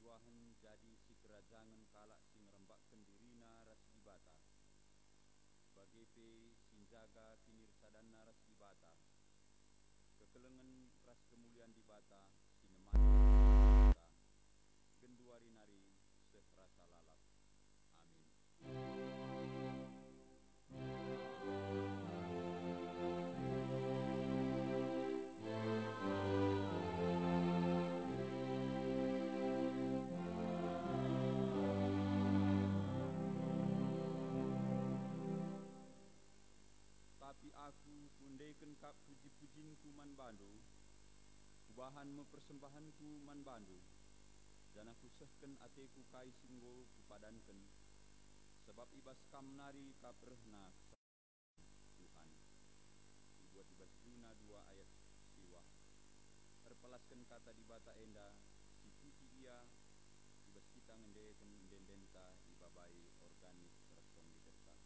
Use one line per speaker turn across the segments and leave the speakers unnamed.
Tuahan jadi si kerajangan kalak sing rembakkan dirina ras ibata. Sebagai pe sinjaga kinir sadana ras ibata. Kekelengan ras kemuliaan dibata sineman ibata. Genduari nari sehrasa lalap. Amin. Tapi aku kundaikan kap puji-pujinku man bandu, kubahan mempersembahanku man bandu, dan aku sehken ateku kai singgo kupadankan, sebab ibas kam nari kaprehna Tuhan. Dibuat ibas Juna 2 ayat siwa. Terpelaskan kata di bata enda, si puji dia, ibas kita ngendeken dendenta ibabai organik resong diterta.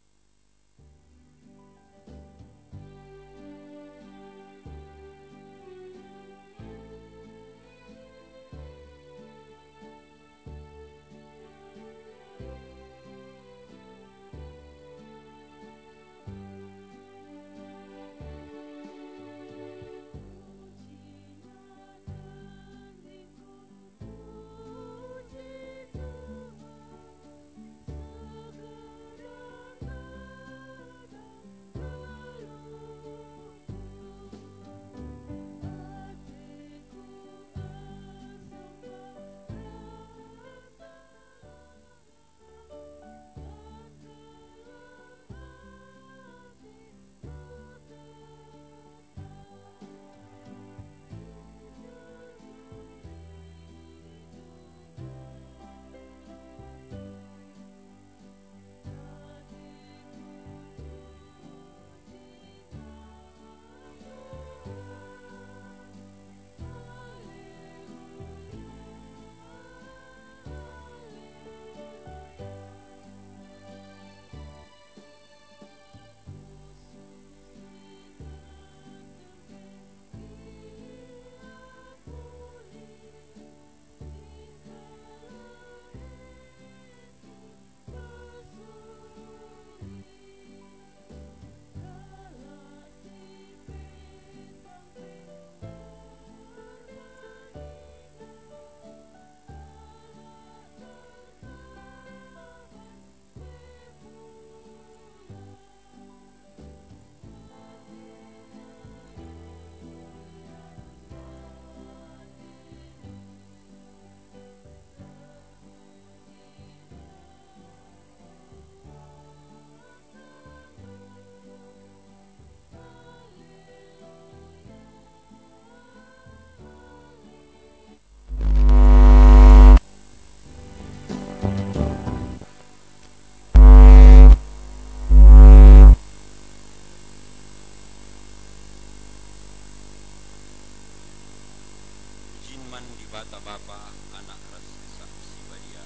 Di bata bapa anak ras saksi badia.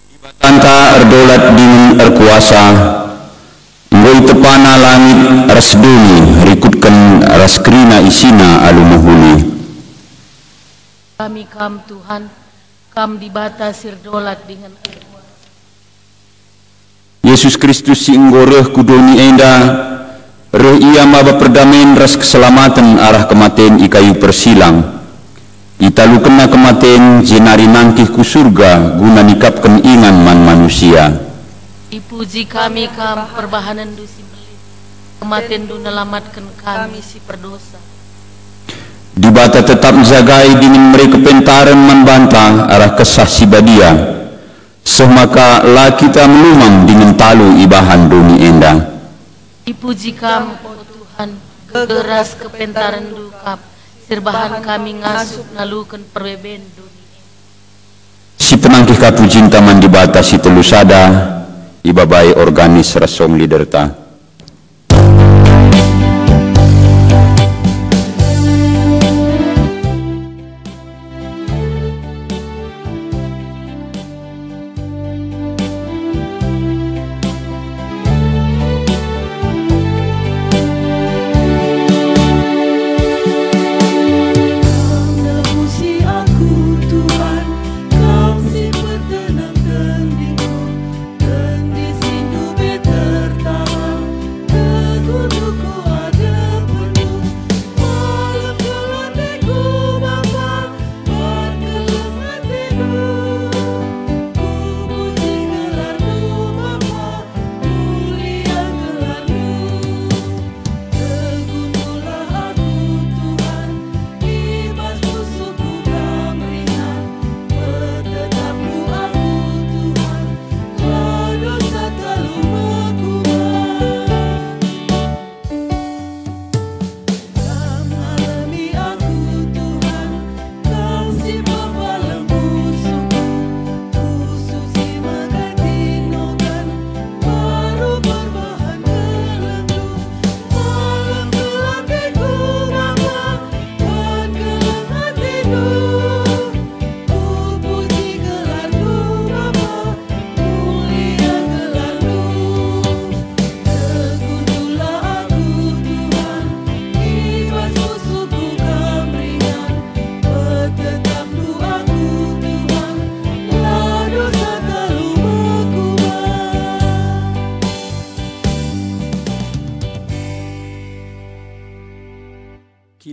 Di batanta erdolat dingin erkuasa, ngoi tepana langit ras bumi rikutkan ras krina isina alu muhuli.
Kami kam Tuhan, kam di bata sirdolat dengan
Yesus Kristus si inggoreh kudoni enda. Roh ia maba perdamaian ras keselamatan arah kematian i kayu persilang. Italu kena kematian jenari nangkih ku surga guna nikapkan ingan man manusia.
Dipuji kami kam perbahanan dusi melit, kematian du nelamatkan kami si perdosa.
Di bata tetap jagai dingin mereka pentaran man bantah arah kesah si badia. Semaka la kita melumang dingin talu ibahan doni enda.
Dipuji kam, oh Tuhan, geras kepentaran dukap, sirbahan kami ngasup nalukan perbeben dunia.
Si penangkih katu cinta man dibatasi telusada, ibabai organis resong liderta.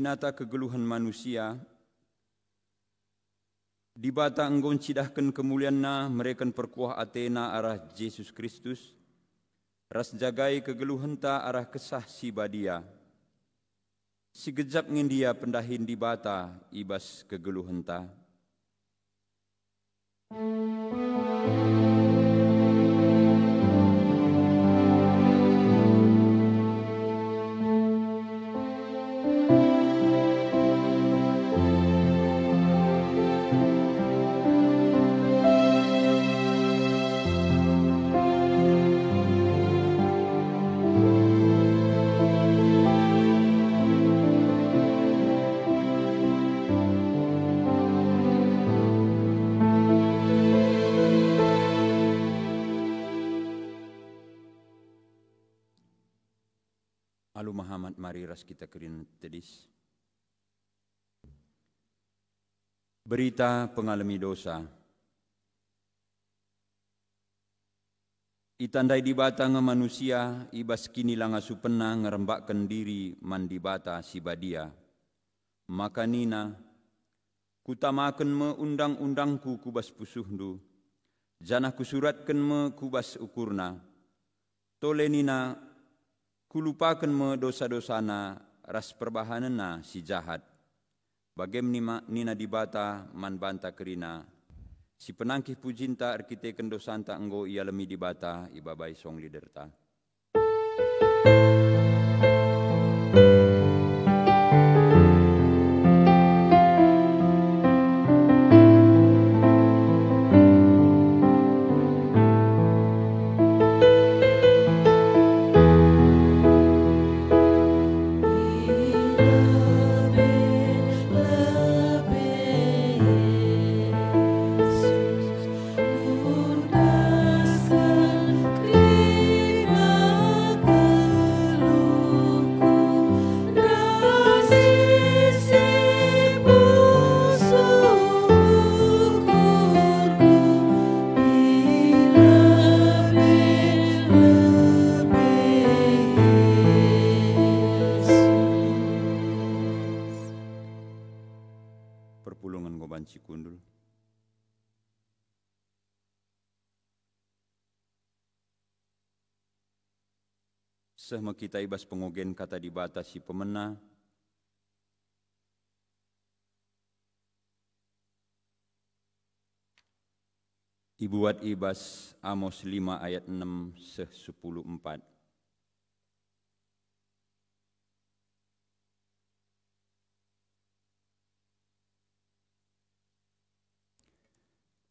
binata kegeluhan manusia, di bata enggon cidahkan kemulianna mereka perkuah atena arah Yesus Kristus, ras jagai kegeluhan ta arah kesah si badia. Si gejap ngindia pendahin di bata ibas kegeluhan ta. Alu Muhammad mari ras kita kerin tedis. Berita pengalami dosa. Itandai di bata manusia ibas kini langa supena ngerembakkan diri mandi bata si badia. Maka nina kutamakan me undang-undangku kubas pusuhndu. Janah kusuratkan me kubas ukurna. Tole nina kulupakan me dosa-dosana ras perbahanana si jahat. Bagem nina dibata man banta kerina. Si penangkih pujinta arkiteken dosanta enggo ia lemi dibata ibabai song liderta. Perpulungan goban cikundul. Sehma kita ibas pengogen kata dibata si pemena. Ibuat ibas Amos 5 ayat 6 seh 10:4.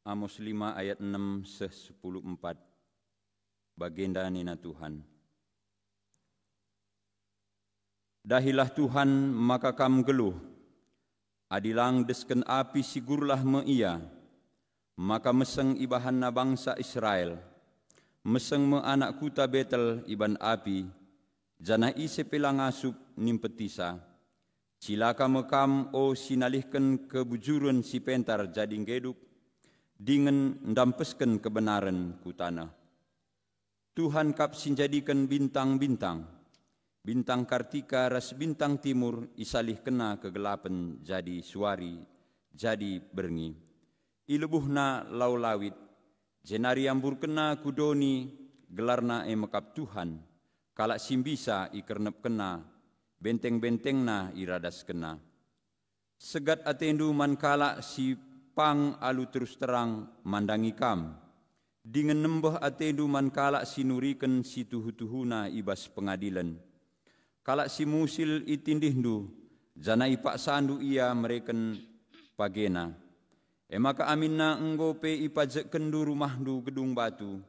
Amos 5 ayat 6 seh 10:4. Bagenda nina Tuhan. Dahilah Tuhan maka kam geluh. Adilang desken api sigurlah me ia. Maka meseng ibahanna bangsa Israel. Meseng me anak kuta Betel iban api. Jana ise pelang asup nimpetisa. Cilaka mekam o sinalihkan kebujuran si pentar jadi geduk. Dengan ndampeskan kebenaran ku tanah. Tuhan kap sinjadikan bintang-bintang. Bintang Kartika ras bintang timur isalih kena kegelapan jadi suari, jadi berngi. Ilebuhna lau lawit, jenari ambur kena kudoni gelarna mekap Tuhan. Kalak simbisa ikernep kena, benteng-bentengna iradas kena. Segat atendu man kalak si pang alu terus terang mandangi kam. Dengan nembah atendu man kalak sinuriken si tuhu-tuhuna ibas pengadilan. Kalak si musil itindihdu, jana ipak sandu ia mereken pagena. Maka aminna enggo pe ipajek kendu rumahdu gedung batu,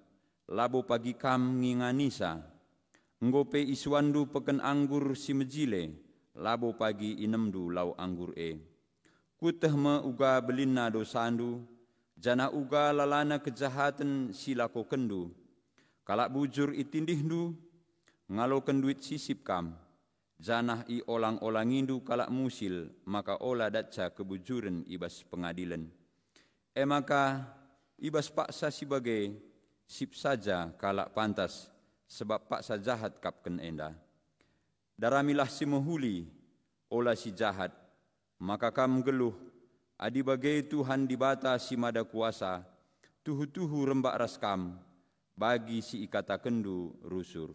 labo pagi kam nginganisa. Enggo pe iswandu peken anggur si mejile, labo pagi inemdu lau anggur Kuteh me uga belinna dosandu, jana uga lalana kejahatan silako kendu. Kalak bujur itindihdu, ngaloken duit sisip kam. Janah i olang-olangindu kalak musil, maka ola datca kebujuran ibas pengadilan. Maka ibas paksa sebagai sip saja kalak pantas, sebab paksa jahat kapken enda. Daramilah si mehuli, olah si jahat, maka kam geluh, adi bagai Tuhan dibata si mada kuasa, tuhu-tuhu rembak raskam, bagi si ikata kendu rusur.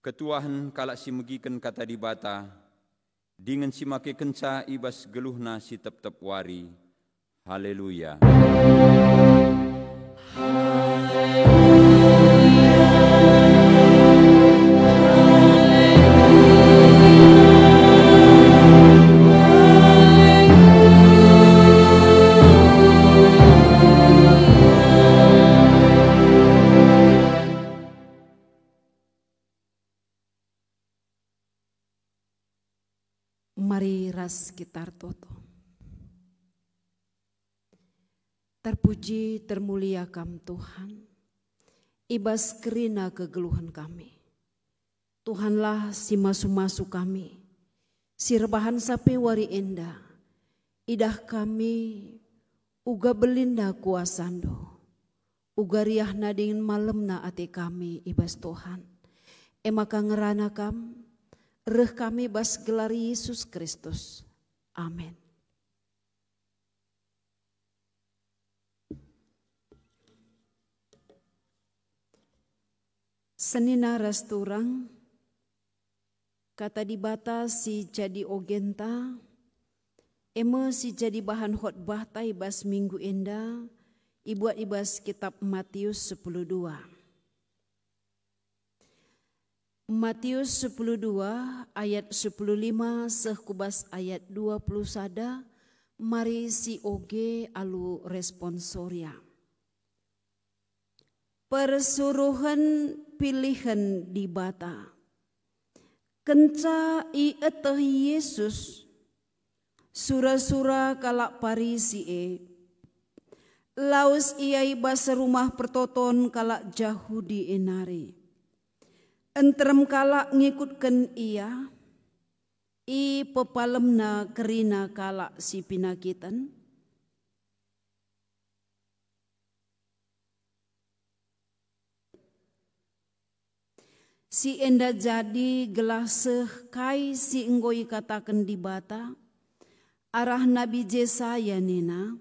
Ketuahan kalak si megiken kata dibata, dengan si make kenca ibas geluhna si tep-tep wari. Haleluya.
Mari ras gitar toto. Terpuji termulia kam Tuhan, ibas kerina kegeluhan kami. Tuhanlah si masu-masu kami, si rebahan sape wari enda, idah kami uga belinda kuasando, uga riahna dengan malemna ate kami ibas Tuhan. Emaka ngerana kam, reh kami bas gelar Yesus Kristus. Amin. Senina resturang, kata dibata si jadi ogenta, eme si jadi bahan khotbah tai bas minggu enda, ibuat ibas kitab Matius 10:2. Matius 10:2 ayat 10:5 seh kubas ayat 21, mari si oge alu responsoria. Persuruhan pilihan dibata. Kenca i eteh Yesus sura-sura kalak parisi laus iai basa rumah pertoton kalak Jahudi enari. Entrem kalak ngikutkan ia i pepalemna kerina kalak si pinakitan. Si enda jadi gelaseh kai si enggoi katakan dibata arah Nabi Jesaya nina.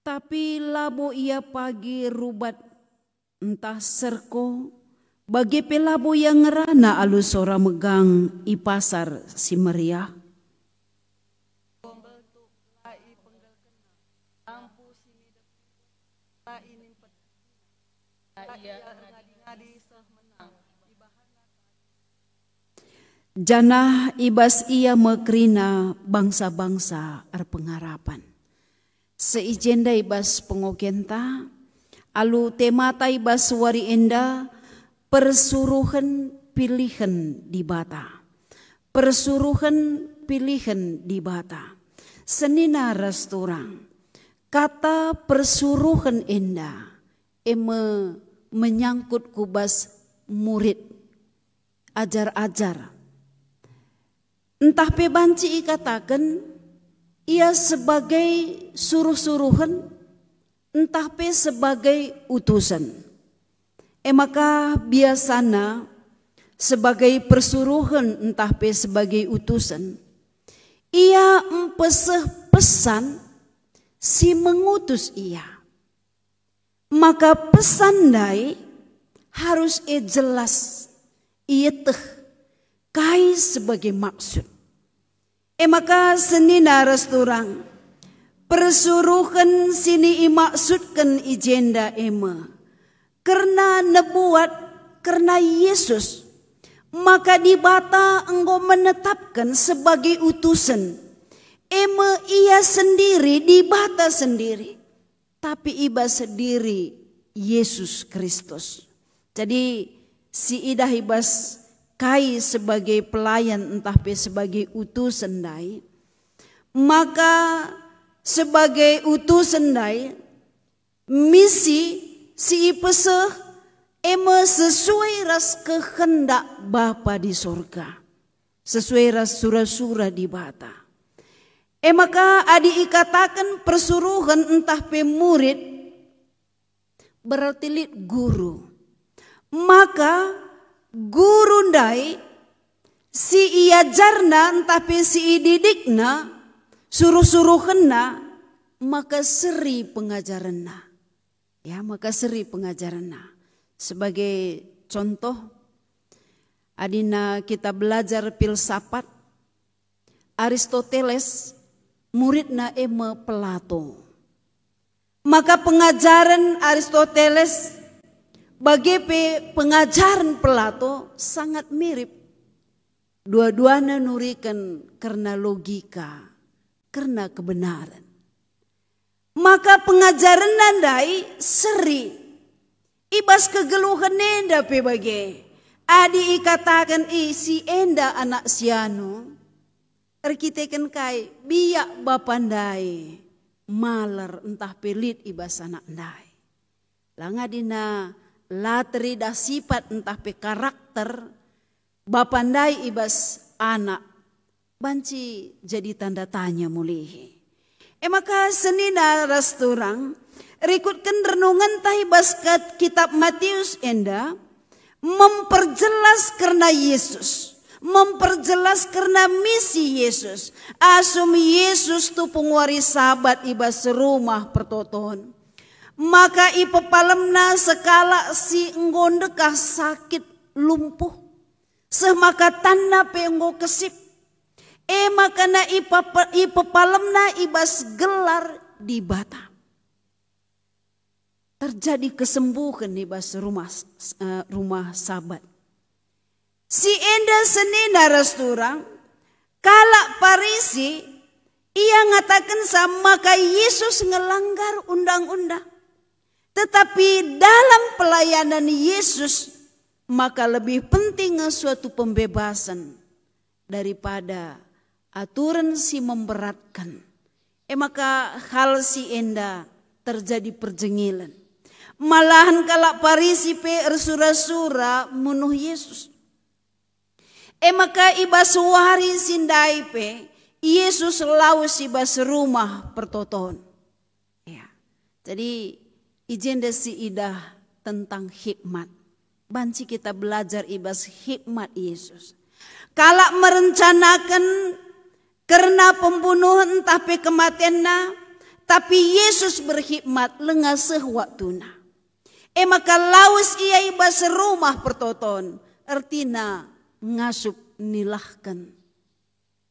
Tapi labo ia pagi rubat entah serko bagi pelabo yang ngerana alu sora megang i pasar si meriah. Janah ibas ia mekrina bangsa-bangsa pengharapan. Seijenda ibas pengogenta, alu temata ibas wari enda, persuruhan pilihan dibata. Persuruhan pilihan dibata. Senina restoran, kata persuruhan enda, menyangkut kubas murid, ajar-ajar. Entah pebanci katakan, ia sebagai suruh-suruhan, entah pe sebagai utusan. Maka biasana sebagai persuruhan entah pe sebagai utusan, ia empeseh pesan si mengutus ia. Maka pesan dai harus jelas ia teh kai sebagai maksud. Maka senina resturang persuruhan sini imaksudkan ijenda karena nebuat karena Yesus, maka dibata engkau menetapkan sebagai utusan. Ia sendiri dibata sendiri, tapi iba sendiri Yesus Kristus. Jadi si idah ibas kai sebagai pelayan entah pe sebagai utusan dai, maka sebagai utusan dai misi si peseh ema sesuai ras kehendak Bapa di surga, sesuai ras sura-sura di bata. Maka adi ikatakan persuruhan entah pemurid berarti lid guru. Maka guru ndai si iajarna entah pe si didikna suruh-suruhna maka seri pengajaranna. Ya, maka seri pengajaranna. Sebagai contoh adina kita belajar filsafat Aristoteles muridna ema Plato. Maka pengajaran Aristoteles bagi pengajaran Plato sangat mirip. Dua-duanya nurikan karena logika, karena kebenaran. Maka pengajaran nandai seri. Ibas kegeluhan nenda pe bagi. Adi ikatakan si enda anak sianu. Arkiteken kai biak bapandai. Maler entah pelit ibas anak ndai. Langadina latri dah sifat entah pe karakter. Bapandai ibas anak. Banci jadi tanda tanya mulihi. Maka senina rasturang. Rikutkan renungan tahibas kitab Matius enda. Memperjelas karena Yesus. Memperjelas karena misi Yesus. Asum Yesus tu pengwaris sahabat ibas rumah pertoton. Maka ipepalemna sekala si nggondekah sakit lumpuh. Semaka tanda penggo kesip. Maka na ipepalemna ibas gelar di bata. Terjadi kesembuhan di bas rumah sahabat. Si enda senina rasturang kalak Parisi ia ngatakan sama maka Yesus ngelanggar undang-undang. Tetapi dalam pelayanan Yesus maka lebih penting suatu pembebasan daripada aturan si memberatkan. Maka hal si enda terjadi perjengilan. Malahan kalak Parisi pe ersura-sura munuh Yesus. Maka ibas wari sindai pe Yesus laus ibas rumah pertoton. Ya. Jadi ijenda si idah tentang hikmat. Banci kita belajar ibas hikmat Yesus. Kalak merencanakan karena pembunuhan entah pe kematianna, tapi Yesus berhikmat lengah sewaktuna. Maka laus ia ibas rumah pertoton. Artina ngasup nilahkan.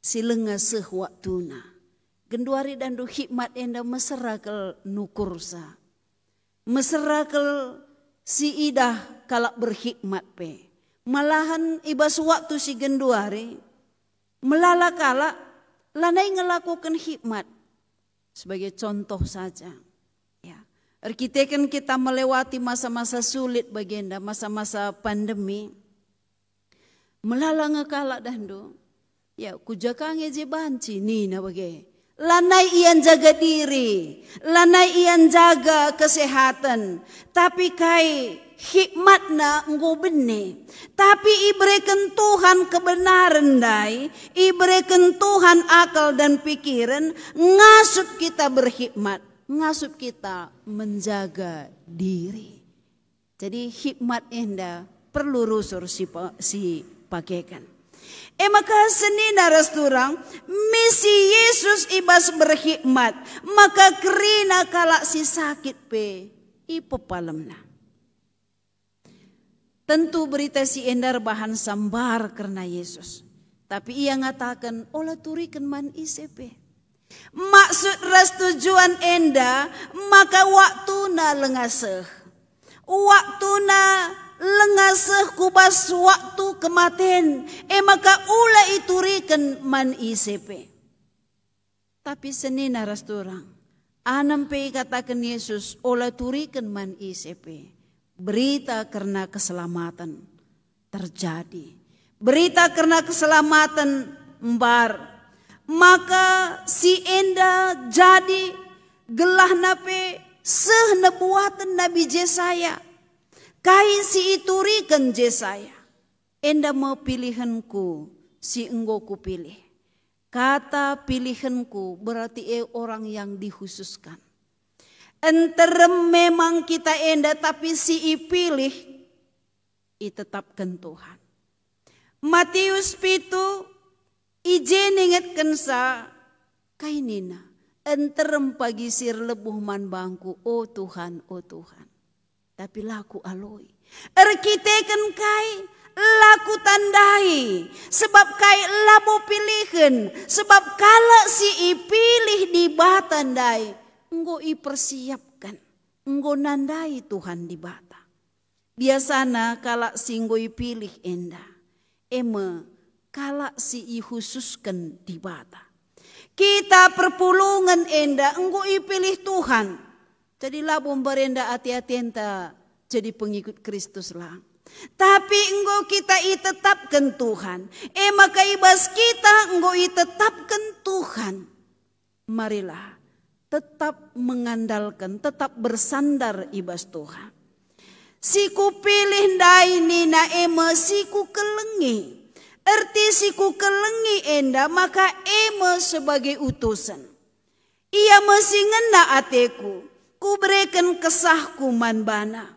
Silengah sewaktuna. Genduari dan du hikmat enda meserakel nukursa. Meserakel si idah kalak berhikmat pe. Malahan ibas waktu si genduari. Melala kalak lanai ngelakukan hikmat. Sebagai contoh saja. Arkitekan kita melewati masa-masa sulit baginda, masa-masa pandemi. Melala ngekala dandu. Ya kujakang eje banci nina bagi. Lanai ian jaga diri, lanai ian jaga kesehatan. Tapi kai hikmatna engkau bene. Tapi iberikan Tuhan kebenaran dai, iberikan Tuhan akal dan pikiran, ngasup kita berhikmat. Ngasup kita menjaga diri. Jadi hikmat enda perlu rusur si pakaikan. Maka senina rasturang misi Yesus ibas berhikmat. Maka kerina kalak si sakit pe ipepalemna. Tentu berita si endar bahan sambar karena Yesus. Tapi ia ngatakan olah turikan man isepe. Maksud ras tujuan enda maka waktuna lengaseh. Waktuna lengaseh kubas waktu kematen. Maka ula iturikan man isepe. Tapi senina ras turang. Anam pe katakan Yesus olah turikan man isepe. Berita karena keselamatan terjadi. Berita karena keselamatan mbar. Maka si enda jadi gelah nape seh nebuatan Nabi Yesaya. Kai si iturikan Jesaya. Enda mau pilihanku si enggo ku pilih. Kata pilihanku berarti orang yang dikhususkan. Enterem memang kita enda tapi si ipilih itetapkan Tuhan. Matius 7 ijeningatkan sa kainina. Enterem pagi sir lebuh man bangku. Oh Tuhan, oh Tuhan. Tapi laku aloi. Erkitekan kai. Laku tandai, sebab kai labo pilihan, sebab kala si ipilih di batandai, enggo ipersiapkan, enggo nandai Tuhan di bata. Biasana kala si enggo ipilih enda, kala si ihususkan di bata. Kita perpulungan enda, enggo ipilih Tuhan, jadi labo berenda hati-hati enta jadi pengikut Kristus lah. Tapi engkau kita itetapkan Tuhan. Maka ibas kita engkau itetapkan Tuhan. Marilah tetap mengandalkan, tetap bersandar ibas Tuhan. Siku pilih dai nina siku kelengi. Erti siku kelengi enda maka sebagai utusan. Ia mesti ngena ateku. Ku berikan kesahku manbana.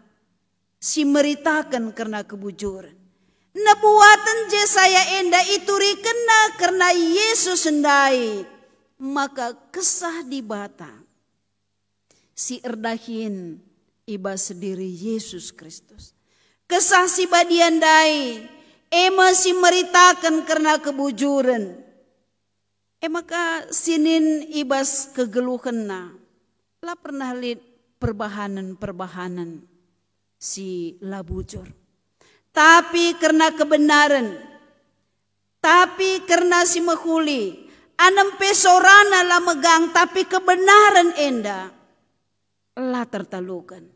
Si meritakan karena kebujuran. Nabuatan Jesaya enda ituri kena karena Yesus sendai. Maka kesah di bata. Si erdahin iba sendiri Yesus Kristus. Kesah si badian dai. Si meritakan karena kebujuran. Maka sinin ibas kegeluhan na. Lah pernah lihat perbahanan. Si labujur. Tapi karena kebenaran. Tapi karena si mahuli. Anam pesorana lah megang. Tapi kebenaran enda. Lah tertalukan.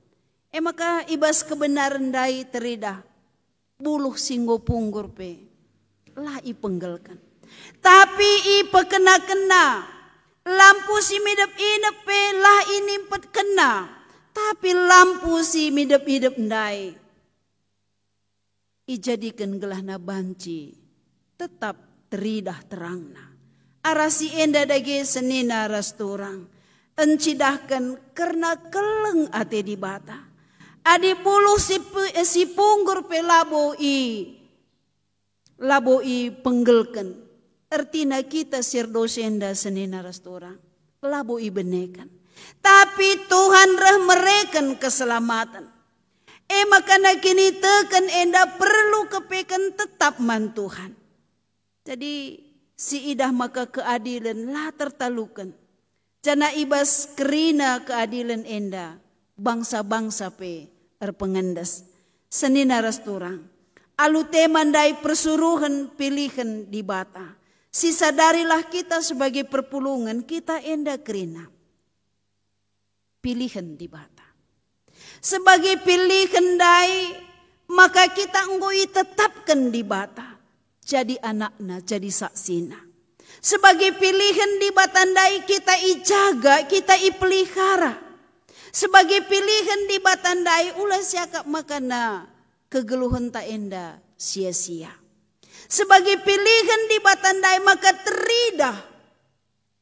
Maka ibas kebenaran dai teridah. Buluh singgo punggur pe. Lah ipenggelkan. Tapi ipekena-kena. Lampu si midap-idap pe. Lah inimpet kena. Tapi lampu si midap-idap ndai. Ijadikan gelahna banci. Tetap teridah terangna. Arasi enda dage senina rasturang. Encidahkan karena keleng ate di bata. Adi puluh si punggur pe labo i penggelkan. Ertina kita sirdosenda senina rasturang. Labo i benekan. Tapi Tuhan reh mereken keselamatan. Maka kini tekan enda perlu kepekan tetap man Tuhan. Jadi si idah maka keadilan lah tertalukan. Jana ibas kerina keadilan enda. Bangsa-bangsa pe erpengendas. Senina rasturang. Alu temandai persuruhan pilihan di bata. Si sadarilah kita sebagai perpulungan kita enda kerina. Pilihan di bata. Sebagai pilihan dai, maka kita enggoi tetapkan di bata. Jadi anakna, jadi saksina. Sebagai pilihan di bata dai kita ijaga, kita ipelihara. Sebagai pilihan di bata dai ulah siakap makana kegeluhan tak enda sia-sia. Sebagai pilihan di bata dai maka teridah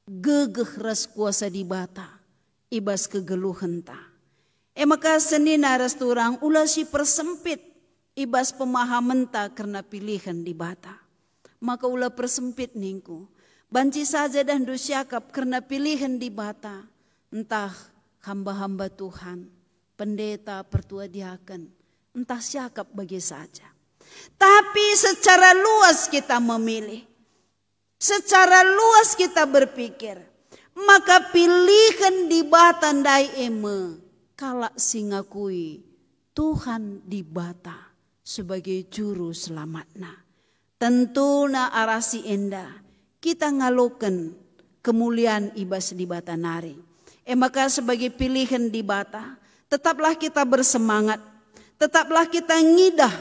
gegeh ras kuasa di bata. Ibas kegeluhan ta. Maka senina rasturang ulah si persempit. Ibas pemahaman ta karena pilihan di bata. Maka ulah persempit ningku. Banci saja dan dosyakap karena pilihan di bata. Entah hamba-hamba Tuhan. Pendeta, pertua diaken. Entah syakap bagi saja. Tapi secara luas kita memilih. Secara luas kita berpikir. Maka pilihan di batandai kala singakui Tuhan di bata sebagai juru selamatna. Tentu na arasi enda kita ngaloken kemuliaan ibas di bata nari. Maka sebagai pilihan di bata tetaplah kita bersemangat. Tetaplah kita ngidah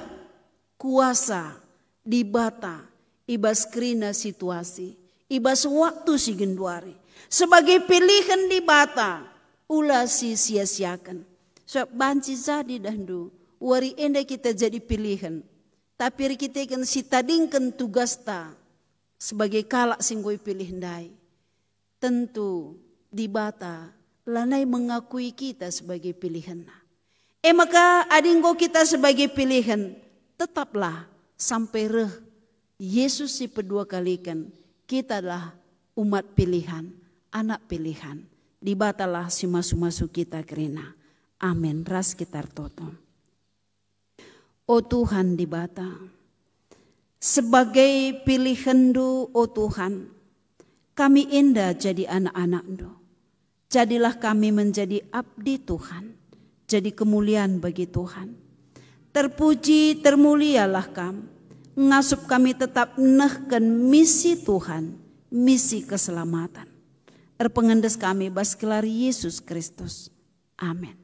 kuasa di bata ibas krina situasi. Ibas waktu si genduari. Sebagai pilihan di bata, ulah si sia-siakan. Sebab banci jadi dandu, wari enda kita jadi pilihan. Tapi kita kan si tadingkan tugas ta sebagai kalak singgoi pilih ndai. Tentu di bata lanai mengakui kita sebagai pilihan. Maka adinggo kita sebagai pilihan, tetaplah sampai Yesus si kedua kalikan, kita adalah umat pilihan, anak pilihan. Dibatalah si masu-masu kita kerina. Amin. Ras kita toto. O Tuhan dibata, sebagai pilihan-Du, o Tuhan, kami indah jadi anak-anak-Du. Jadilah kami menjadi abdi Tuhan, jadi kemuliaan bagi Tuhan. Terpuji termulialah kami, ngasup kami tetap nehken misi Tuhan, misi keselamatan. Pengendes kami baskelar Yesus Kristus. Amin.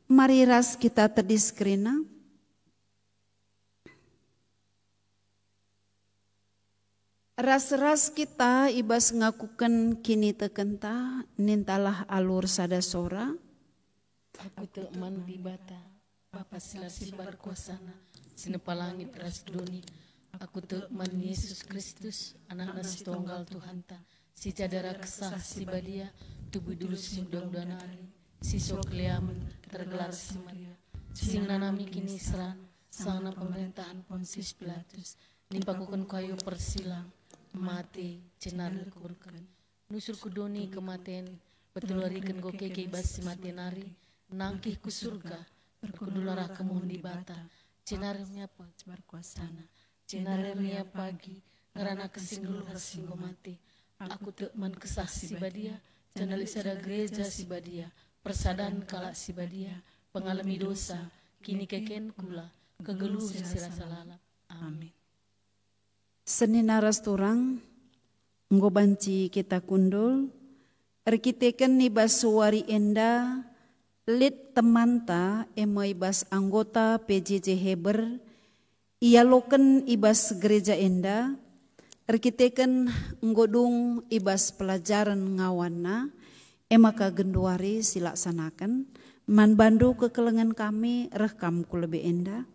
Mari ras kita terdiskrina. Ras-ras kita ibas ngakukan kini tekenta nintalah alur sada sora.
Aku teman di bata, Bapa silasi berkuasana, sinepa langit ras duni. Aku teman Yesus Kristus, anak nasi tunggal Tuhan ta. Si cadara kesah si badia, tubuh dulu si mudah-mudahan si sokliam tergelar si Maria. Sing nanami kini serang, sana pemerintahan Pontius Pilatus. Nimpakukan kayu persilang, mati cenar kurkan. Nusur kudoni kematian, betularikan goke keibas si matenari. Nangkih ku surga, berkudulara kemuhun di bata. Cenarnya apa berkuasana, cenarnya pagi, ngerana kesinggul hasingo mati. Aku tekman kesah si badia, janalisada gereja si badia, persadan kalak si badia, pengalami dosa, kini keken kula, kegeluh sirasa lalap. Amin.
Senin aras turang, ngobanci kita kundul, erkiteken nibas suwari enda, lid temanta emoi bas anggota PJJ Heber, ialoken ibas gereja enda, erkiteken nggodung ibas pelajaran ngawana, emaka genduari silaksanakan, man bandu kekelengan kami rekam ku lebih enda.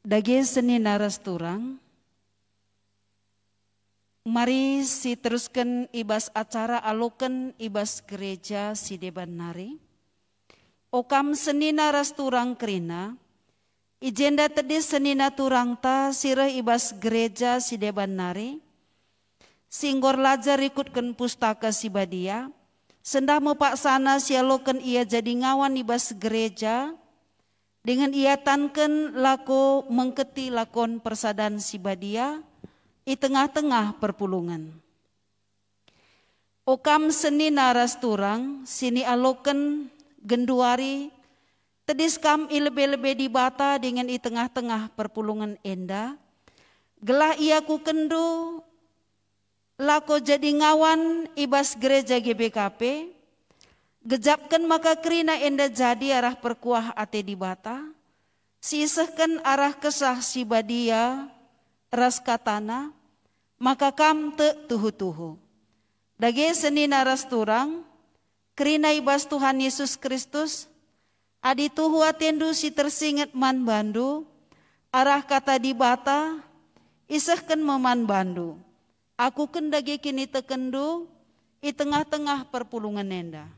Dage seni naras turang, mari si teruskan ibas acara aloken ibas gereja si deban nari. Okam seni naras turang kerina, ijenda tadi seni naturang ta sirah ibas gereja si deban nari. Singgor lajar ikutkan pustaka si badia, sendah mepak sana si aloken ia jadi ngawan ibas gereja. Dengan ia tanken lako mengketi lakon persadan si badia i tengah-tengah perpulungan. Okam seni naras turang sini aloken genduari tedis kam i lebe-lebe di bata dengan i tengah-tengah perpulungan enda. Gelah ia ku kendu lako jadi ngawan ibas gereja GBKP. Gejapkan maka kerina enda jadi arah perkuah ate di bata, sisahkan arah kesah si badia ras katana, maka kam te tuhu-tuhu. Dage seni naras turang, kerina ibas Tuhan Yesus Kristus, adi tuhu atendu si tersinget man bandu, arah kata di bata, isahkan meman bandu. Aku kendagi kini tekendu, i tengah-tengah perpulungan enda.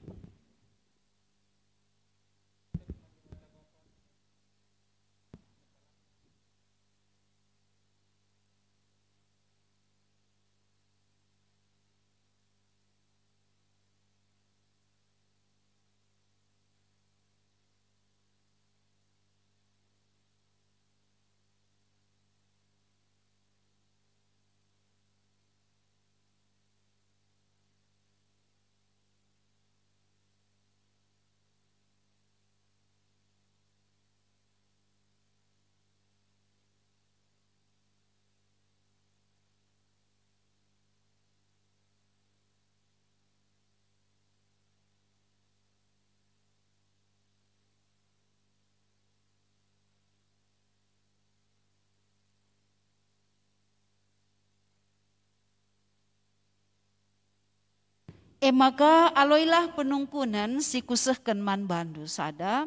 Maka aloilah penungkunan si kusehken man bandu sada,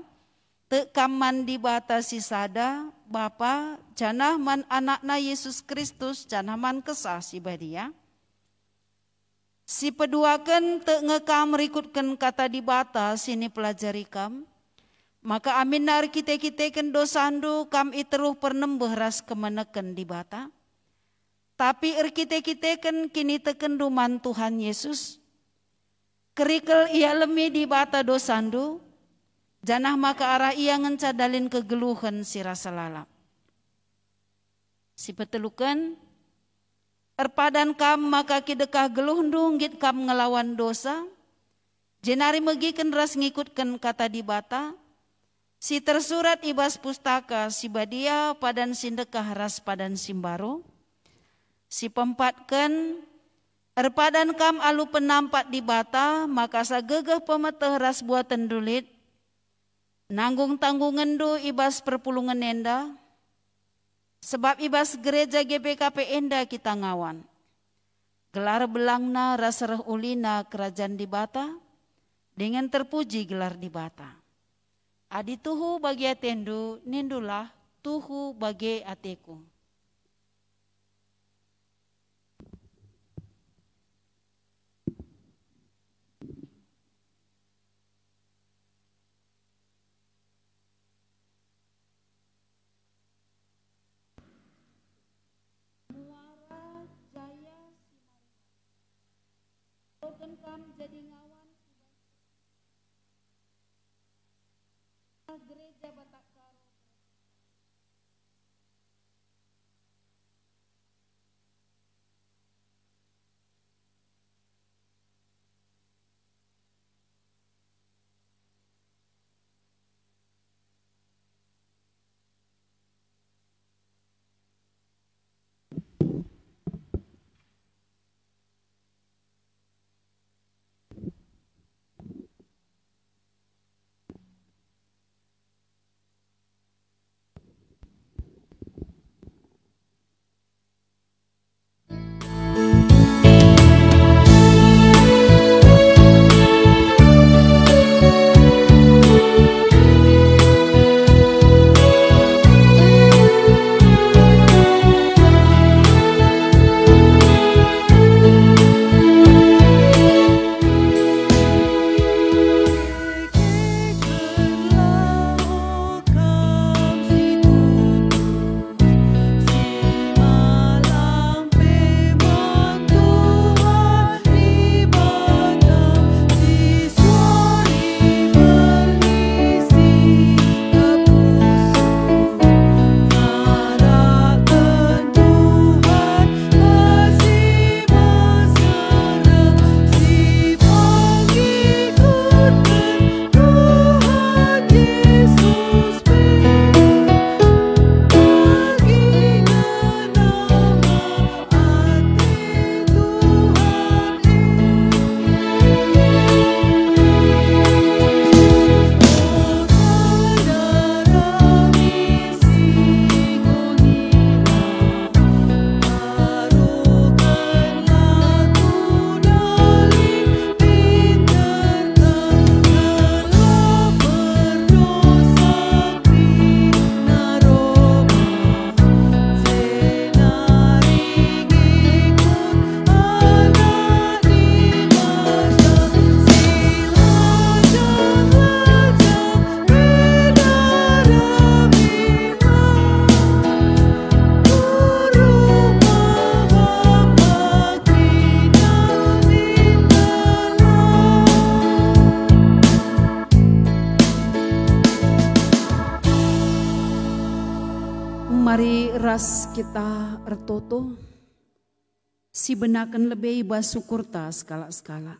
te kaman dibatasi sada, Bapa janah man anakna Yesus Kristus janah man kesah si badia. Si peduakan te ngekam rikutkan kata dibata sini pelajari kam, maka amin nar kita ken dosandu kam iteruh pernembeh ras kemeneken dibata. Tapi kita ken kini teken duman Tuhan Yesus. Kerikel ia lemi di bata dosandu, janah maka arah ia ngencadalin kegeluhan si rasa lalap. Si petelukan, erpadan kam maka kidekah geluh dunggit kam ngelawan dosa, jenari megiken ras ngikutkan kata di bata, si tersurat ibas pustaka si badia padan sindekah ras padan simbaro, si pempatkan, erpadan kam alu penampat di bata, maka sagegeh pemeteh ras buatan dulit, nanggung tanggungan du ibas perpulungan enda, sebab ibas gereja GPKP enda kita ngawan. Gelar belangna ras reh ulina kerajaan di bata, dengan terpuji gelar di bata. Adi tuhu bagi atendu, nindulah tuhu bagi ateku. Kam jadi ngawan gereja Batak Karo Mari ras kita ertoto, si benakan lebih ibas syukur ta skala-skala.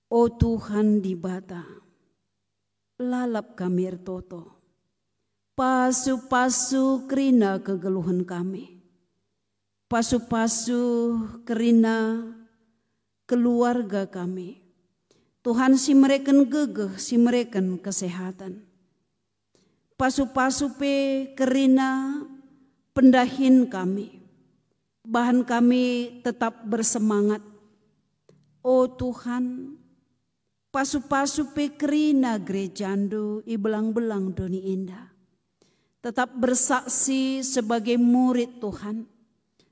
O Tuhan di bata, lalap kami ertoto, pasu-pasu kerina kegeluhan kami, pasu-pasu kerina keluarga kami. Tuhan si mereken gegeh, si mereken kesehatan. Pasu-pasu pe kerina pendahin kami, bahan kami tetap bersemangat. O Tuhan, pasu-pasu pe kerina gerejando ibelang-belang doni indah. Tetap bersaksi sebagai murid Tuhan,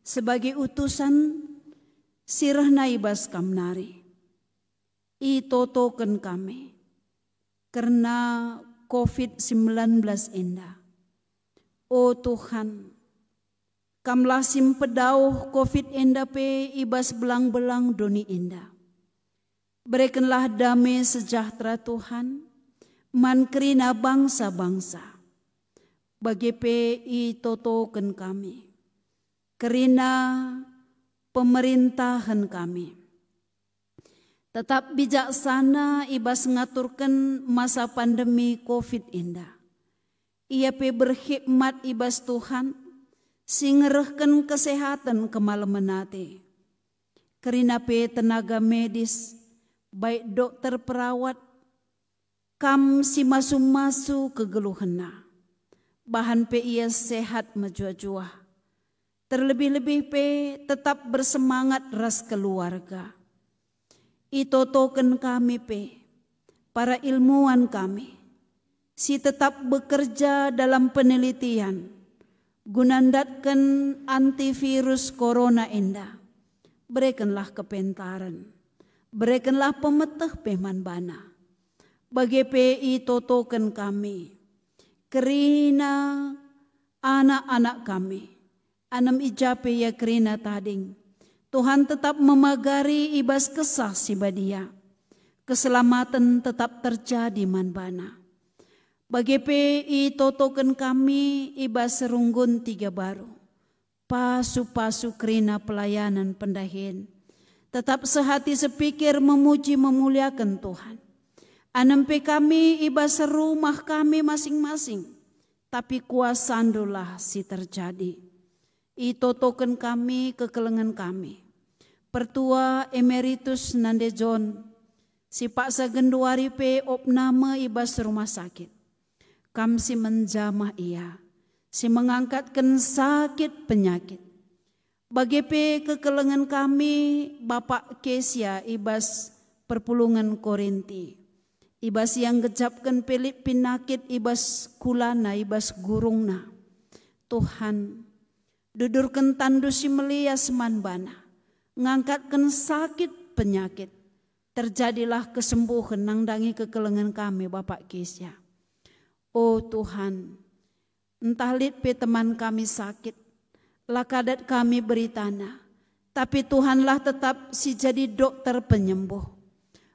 sebagai utusan sirah naibas kamnari. Itotoken kami karena COVID-19 indah. O Tuhan, kamlah simpedauh COVID indah pe ibas belang-belang doni indah. Berikanlah damai sejahtera Tuhan, mankrina bangsa-bangsa. Bagi PI totoken kami, kerina pemerintahan kami. Tetap bijaksana ibas ngaturkan masa pandemi COVID indah. Ia pe berkhidmat ibas Tuhan, singerehkan kesehatan kemalemenate. Kerina pe tenaga medis, baik dokter perawat, kam si masu-masu kegeluhena. Bahan pe ia sehat majua-jua. Terlebih-lebih pe tetap bersemangat ras keluarga. Itotoken kami pe, para ilmuwan kami, si tetap bekerja dalam penelitian, gunandatkan antivirus corona indah. Berikanlah kepintaran. Berikanlah pemeteh peman bana. Bagi PI totoken kami, kerina anak-anak kami, anam ijape ya kerina tading. Tuhan tetap memagari ibas kesah si badia. Keselamatan tetap terjadi man bana. Bagi PI totoken kami ibas serunggun 3 baru. Pasu-pasu kerina pelayanan pendahin. Tetap sehati sepikir memuji memuliakan Tuhan. Anempe kami ibas rumah kami masing-masing. Tapi kuasandolah si terjadi. Itotoken kami kekelengan kami. Pertua Emeritus Nande John. Si Pak Sagenduari pe opname ibas rumah sakit. Kam si menjamah ia. Si mengangkatkan sakit penyakit. Bagi pe kekelengan kami Bapak Kesia ibas perpulungan Korinti. Ibas yang gejapkan pelit pinakit ibas kulana ibas gurungna. Tuhan dudurkan tandu si melias manbana. Ngangkatkan sakit penyakit. Terjadilah kesembuhan nangdangi kekelengan kami Bapak Kesia. Oh Tuhan, entah lit pe teman kami sakit. Lakadat kami beri tanah, tapi Tuhanlah tetap si jadi dokter penyembuh.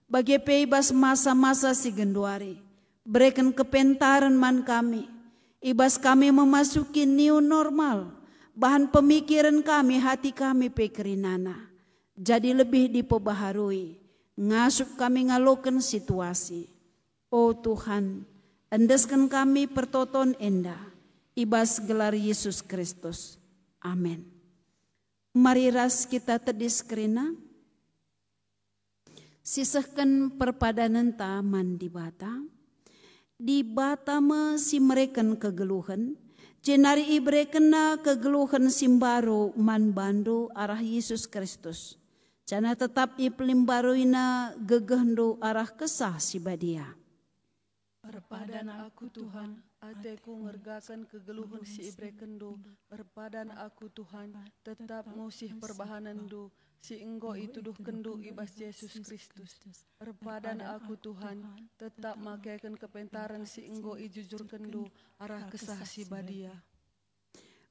Bagi peibas masa-masa si genduari, berikan kepentaran man kami. Ibas kami memasuki new normal, bahan pemikiran kami, hati kami pekerinana. Jadi lebih diperbaharui, ngasup kami ngalokan situasi. Oh Tuhan, endeskan kami pertoton endah, ibas gelar Yesus Kristus. Amin. Mari ras kita tedis kerina. Sisahkan perpadanan taman di bata. Di bata me si mereken kegeluhan. Jenari ibre kena kegeluhan simbaro man bandu arah Yesus Kristus. Jana tetap iplimbaruina gegehndo arah kesah si badia.
Perpadan aku Tuhan, ateku ngergakan kegeluhan si ibre kendo. Perpadan aku Tuhan, tetap musih perbahanan do. Si enggo itu duh kendo ibas Yesus Kristus. Perpadan aku Tuhan, tetap makaikan kepentaran si enggo ijujur kendo arah kesah si badia.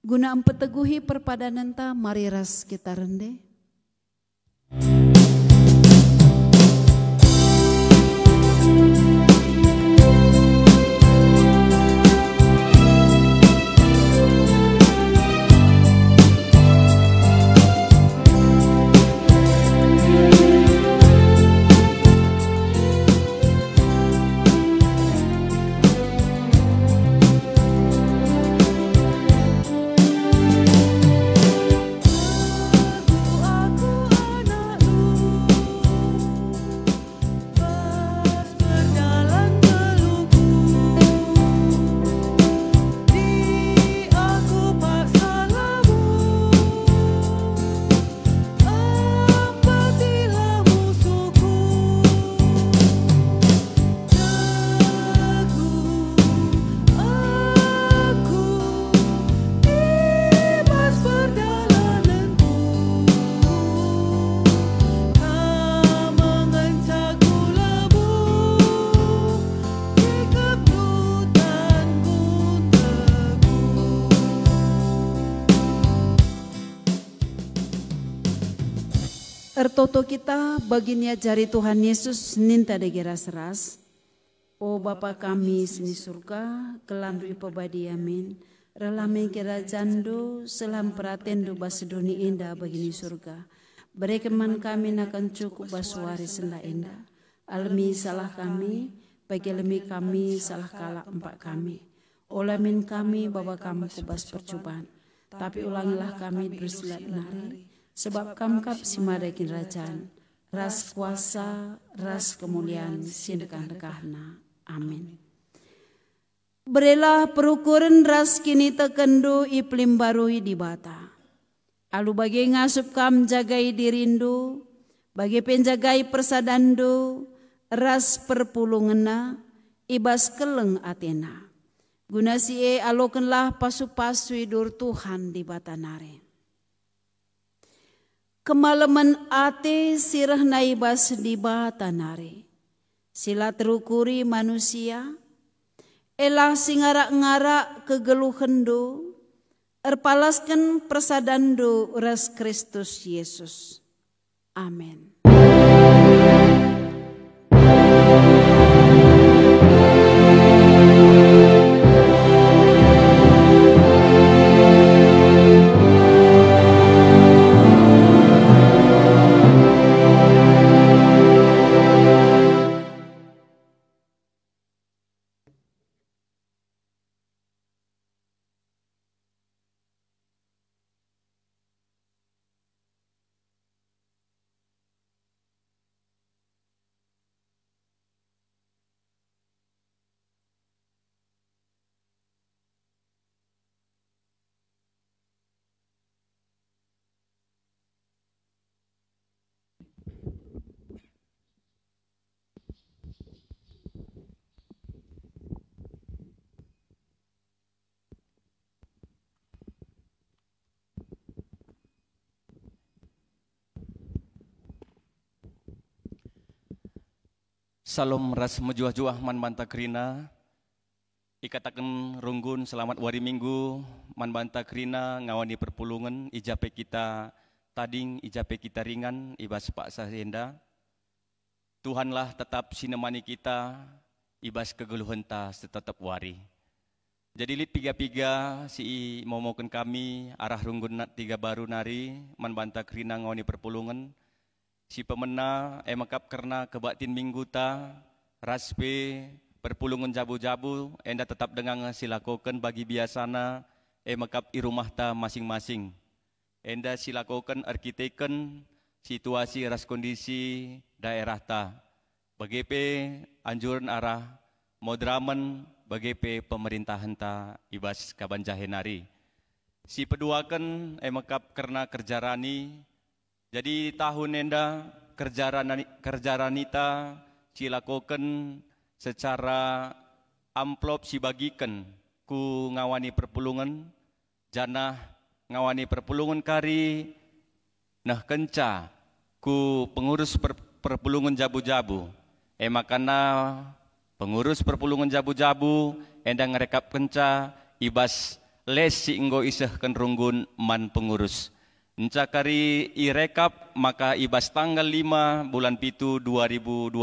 Guna empeteguhi perpadanan ta, mari ras kita rende. Ertoto kita baginya jari Tuhan Yesus ninta degera seras. O Bapa kami sini surga, kelandui pebadi amin. Relame kira jando, selam peratendu basedoni indah bagini surga. Berekeman kami nakan cukup basuari senda indah. Almi salah kami, bagi lemi kami salah kalah empat kami. Olamin kami Bapa kami kubas percobaan. Tapi ulangilah kami bersilat nari. Sebab kamkap simadekin rajaan, ras kuasa, ras kemuliaan, sindekan rekahna. Amin. Berilah perukuran ras kini tekendo iplim barui di bata. Alu bagi ngasup kam jagai dirindu, bagi penjagai persadando, ras perpulungena, ibas keleng Athena. Guna sie alokenlah pasu-pasu idur Tuhan di bata nare. Kemalaman ate sirah naibas di batanare. Sila terukuri manusia. Elah singarak-ngarak kegeluhendo. Erpalaskan persadando ras Kristus Yesus. Amin.
Salam ras mejuah-juah man banta krina. Ikatakan runggun selamat wari minggu man banta krina ngawani perpulungan ijape kita tading ijape kita ringan ibas pak sahenda. Tuhanlah tetap sinemani kita ibas kegeluhan ta tetap wari. Jadi lit piga-piga si momoken kami arah runggun tiga baru nari man banta krina ngawani perpulungan. Si pemena emakap karena kebatin minggu ta raspe perpulungan jabu-jabu enda tetap dengan silakoken bagi biasana emakap i rumah ta masing-masing. Enda silakoken arkiteken situasi ras kondisi daerah ta. Bagepe anjuran arah modramen bagepe pemerintahan ta ibas kabanjahenari. Si peduaken emakap karena kerjarani. Jadi tahun enda kerjaranita silakoken secara amplop si bagikan ku ngawani perpulungan janah ngawani perpulungan kari nah kenca ku pengurus perpulungan jabu-jabu makana pengurus perpulungan jabu-jabu enda ngerekap kenca ibas les si enggo isehken runggun man pengurus. Encakari irekap maka ibas tanggal 5 bulan pitu 2020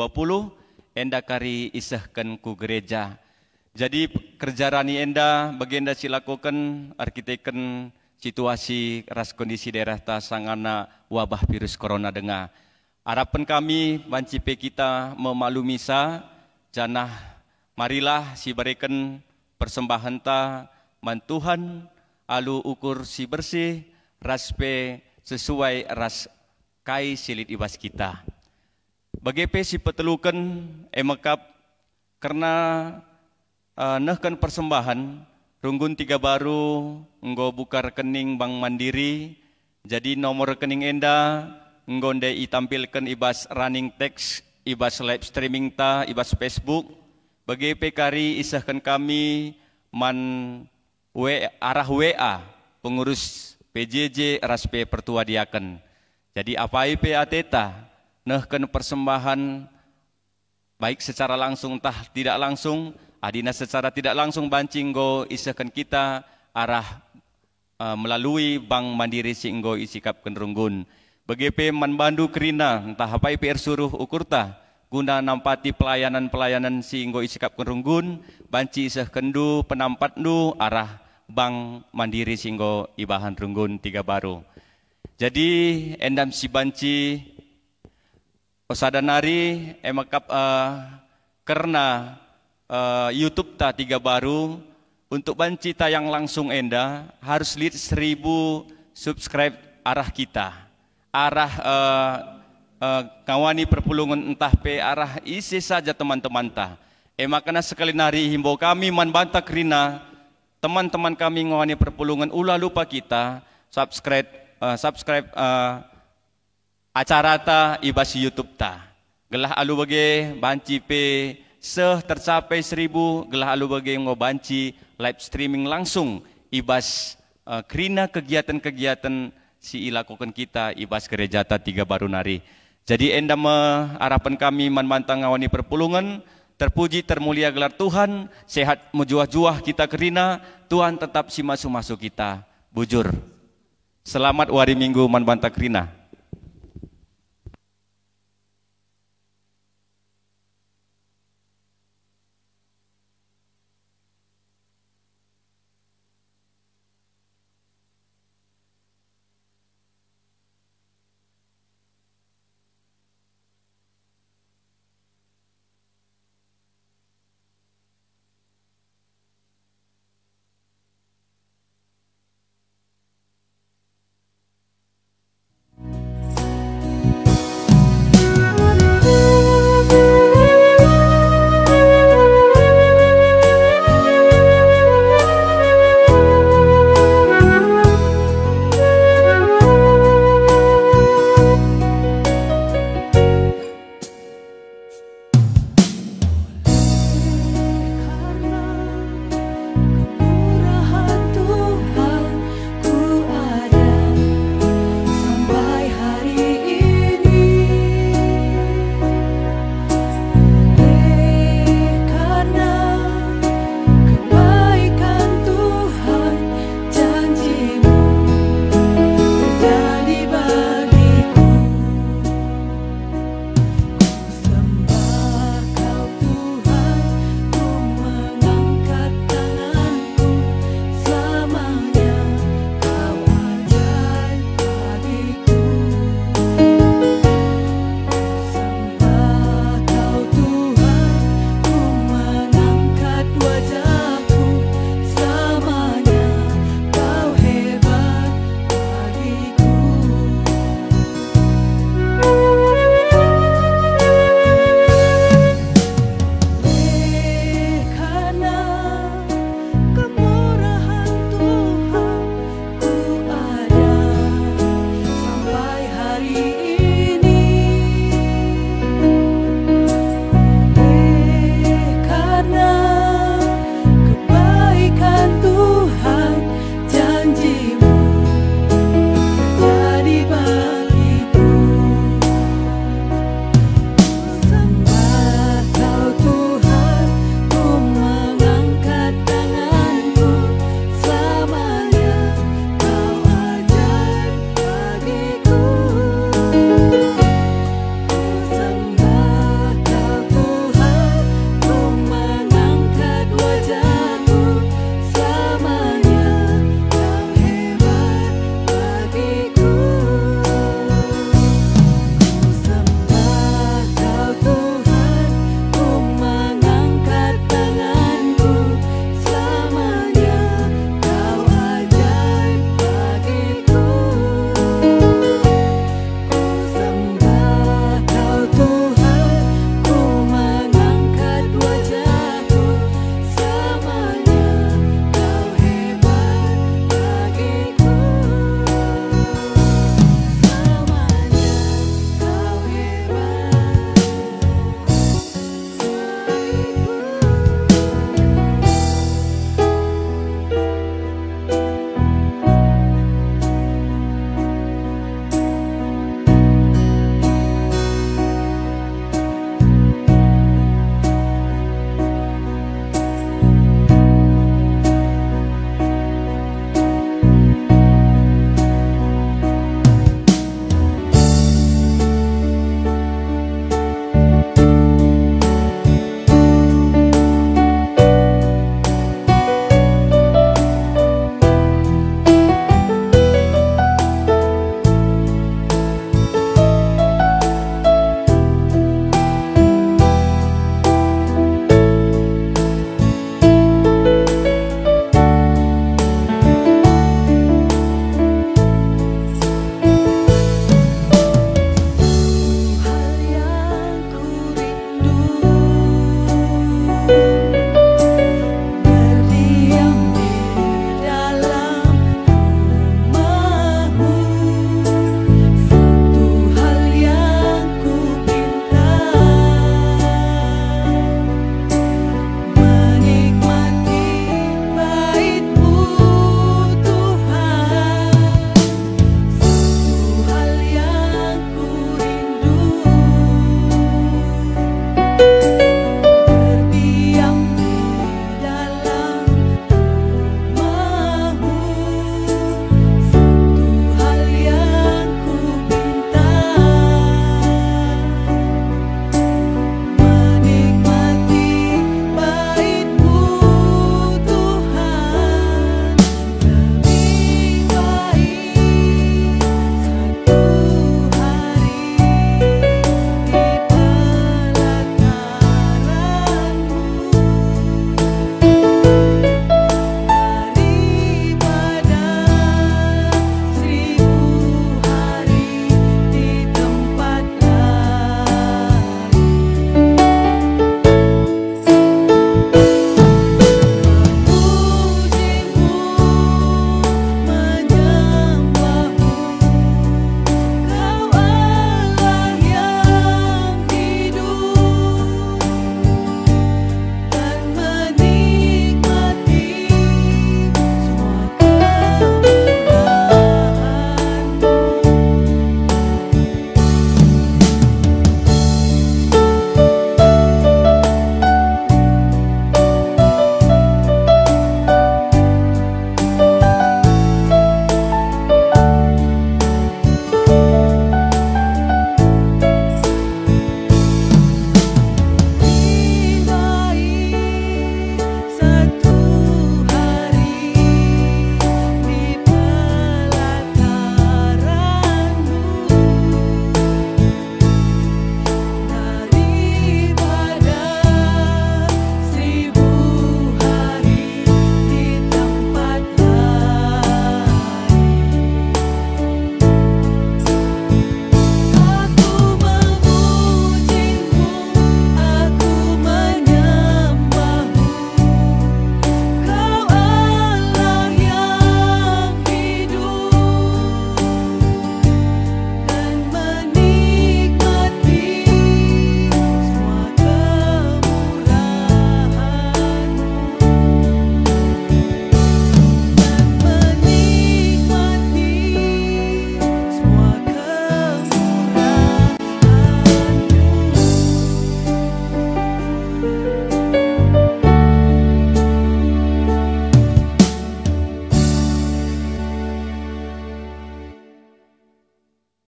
enda kari isehken ku gereja. Jadi kerja rani enda bagenda silakukan arkiteken situasi ras kondisi daerah ta sangana wabah virus corona denga. Harapan kami bancipe kita memaklumi sa janah marilah si berikan persembahan ta man Tuhan alu ukur si bersih raspe sesuai ras kai silit ibas kita. Bagepe si petelukan emakap karena nehkan persembahan runggun 3 baru enggo buka rekening Bank Mandiri. Jadi nomor rekening enda enggo ndai tampilkan ibas running text, ibas live streaming ta, ibas Facebook. Bagepe kari isahkan kami man arah WA pengurus PJJ raspe pertua diaken. Jadi apa IP ateta nehken persembahan baik secara langsung tah tidak langsung, adina secara tidak langsung bancinggo isahkan kita arah melalui Bank Mandiri singgo isikapken runggun. BGP Manbandu Kerina entah apa IP suruh ukurta guna nampati pelayanan-pelayanan singgo isikapken runggun banci isahkan du penampat du arah Bank Mandiri singgo ibahan runggun 3 baru. Jadi endam si banci osadanari emakap karena YouTube ta 3 baru untuk banci tayang langsung enda harus lihat 1000 subscribe arah kita arah kawani perpulungan entah pe arah isi saja teman-teman ta. Makanya sekali nari himbau kami Manbanta Kerina teman-teman kami ngawani perpulungan ulah lupa kita subscribe acara ta ibasi YouTube ta. Gelah alu bage banci pe tercapai 1000 gelah alu bage ngobanci live streaming langsung ibas Kerina kegiatan-kegiatan si ilakukan kita ibas gereja ta 3 baru nari. Jadi enda harapan kami Manbanta ngawani perpulungan terpuji termulia gelar Tuhan, sehat mujuah-juah kita Kerina, Tuhan tetap si masuk-masuk kita. Bujur. Selamat hari Minggu Manbanta Kerina.